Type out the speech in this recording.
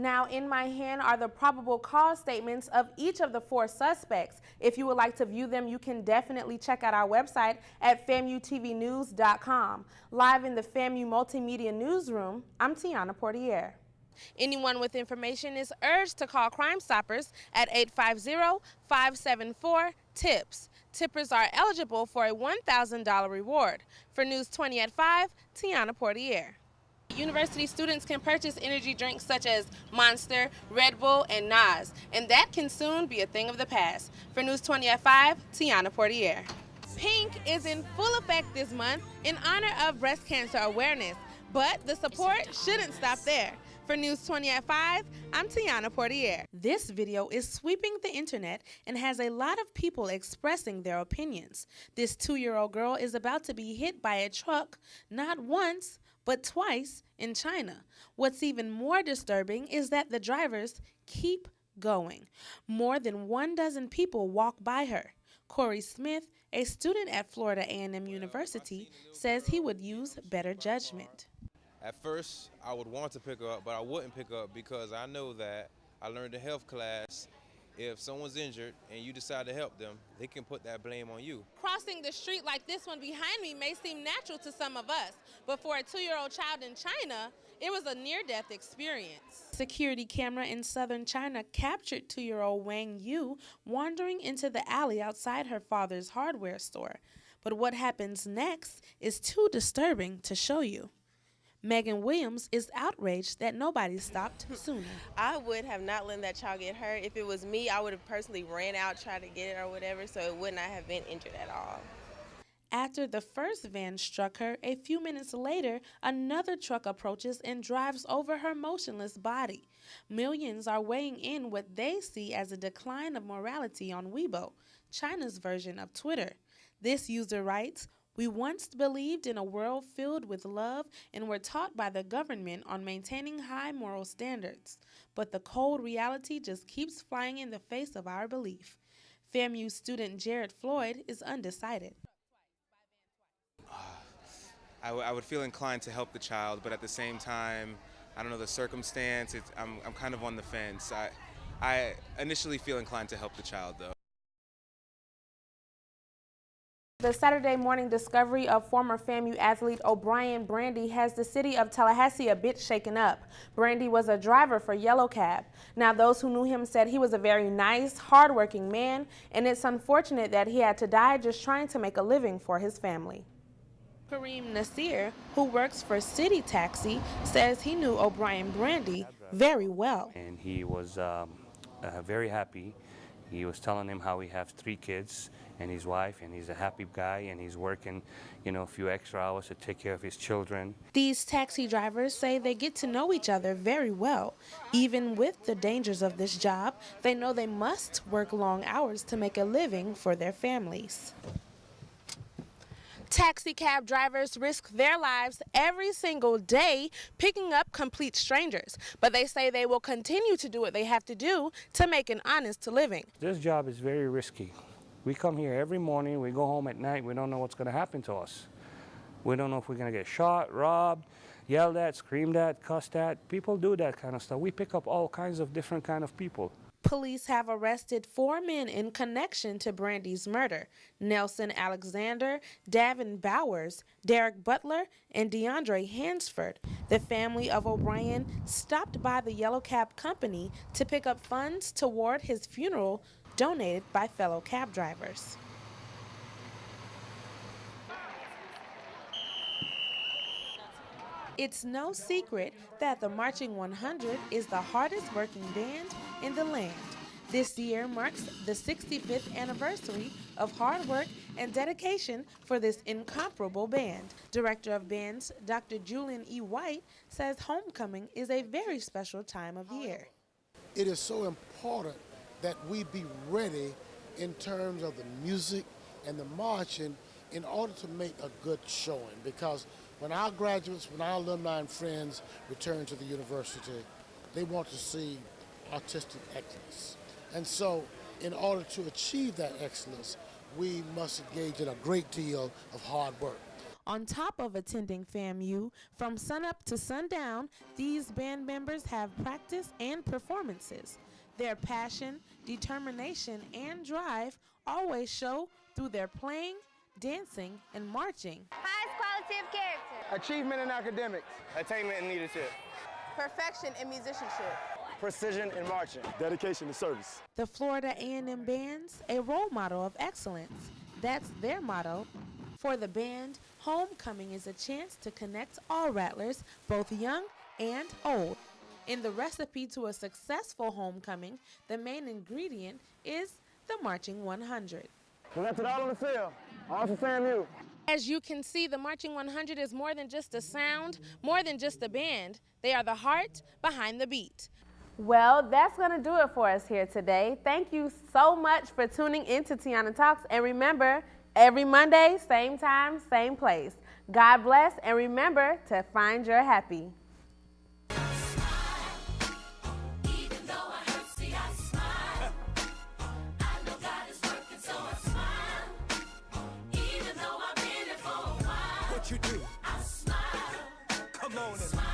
Now, in my hand are the probable cause statements of each of the 4 suspects. If you would like to view them, you can definitely check out our website at famutvnews.com. Live in the FAMU Multimedia Newsroom, I'm Tiana Poitier. Anyone with information is urged to call Crime Stoppers at 850-574-TIPS. Tippers are eligible for a $1,000 reward. For News 20 at 5, Tiana Poitier. University students can purchase energy drinks such as Monster, Red Bull, and Nas, and that can soon be a thing of the past. For News 20 at 5, Tiana Poitier. Pink is in full effect this month in honor of breast cancer awareness, but the support shouldn't stop there. For News 20 at 5, I'm Tiana Poitier. This video is sweeping the internet and has a lot of people expressing their opinions. This 2-year-old girl is about to be hit by a truck, not once, but twice in China. What's even more disturbing is that the drivers keep going. More than 12 people walk by her. Corey Smith, a student at Florida A&M University, says he would use better judgment. At first, I would want to pick her up, but I wouldn't pick her up because I know that I learned in health class, if someone's injured and you decide to help them, they can put that blame on you. Crossing the street like this one behind me may seem natural to some of us, but for a 2-year-old child in China, it was a near-death experience. Security camera in southern China captured 2-year-old Wang Yu wandering into the alley outside her father's hardware store. But what happens next is too disturbing to show you. Megan Williams is outraged that nobody stopped sooner. I would have not let that child get hurt. If it was me, I would have personally ran out, tried to get it or whatever, so it would not have been injured at all. After the first van struck her, a few minutes later, another truck approaches and drives over her motionless body. Millions are weighing in what they see as a decline of morality on Weibo, China's version of Twitter. This user writes, "We once believed in a world filled with love and were taught by the government on maintaining high moral standards. But the cold reality just keeps flying in the face of our belief." FAMU student Jared Floyd is undecided. I would feel inclined to help the child, but at the same time, I don't know the circumstance. I'm kind of on the fence. I initially feel inclined to help the child, though. The Saturday morning discovery of former FAMU athlete O'Brien Brandy has the city of Tallahassee a bit shaken up. Brandy was a driver for Yellow Cab. Now, those who knew him said he was a very nice, hardworking man, and it's unfortunate that he had to die just trying to make a living for his family. Kareem Nasir, who works for City Taxi, says he knew O'Brien Brandy very well. And he was very happy. He was telling him how he has 3 kids and his wife, and he's a happy guy, and he's working, a few extra hours to take care of his children. These taxi drivers say they get to know each other very well. Even with the dangers of this job, they know they must work long hours to make a living for their families. Taxi cab drivers risk their lives every single day picking up complete strangers, but they say they will continue to do what they have to do to make an honest living. This job is very risky. We come here every morning, we go home at night, we don't know what's going to happen to us. We don't know if we're going to get shot, robbed, yelled at, screamed at, cussed at. People do that kind of stuff. We pick up all kinds of different kind of people. Police have arrested 4 men in connection to Brandy's murder: Nelson Alexander, Davin Bowers, Derek Butler, and DeAndre Hansford. The family of O'Brien stopped by the Yellow Cab company to pick up funds toward his funeral donated by fellow cab drivers. It's no secret that the Marching 100 is the hardest working band in the land. This year marks the 65th anniversary of hard work and dedication for this incomparable band. Director of bands, Dr. Julian E. White, says homecoming is a very special time of year. It is so important that we be ready in terms of the music and the marching in order to make a good showing, because when our graduates, when our alumni and friends return to the university, they want to see artistic excellence. And so in order to achieve that excellence, we must engage in a great deal of hard work. On top of attending FAMU, from sunup to sundown, these band members have practice and performances. Their passion, determination, and drive always show through their playing, dancing, and marching. Highest quality of character. Achievement in academics. Attainment in leadership. Perfection in musicianship. Precision in marching. Dedication to service. The Florida A&M Band's a role model of excellence. That's their motto. For the band, homecoming is a chance to connect all Rattlers, both young and old. In the recipe to a successful homecoming, the main ingredient is the Marching 100. We left it all on the field. All for FAMU. As you can see, the Marching 100 is more than just a sound, more than just a band. They are the heart behind the beat. Well, that's going to do it for us here today. Thank you so much for tuning in to Tiana Talks. And remember, every Monday, same time, same place. God bless, and remember to find your happy. You do. I smile. Come on and smile.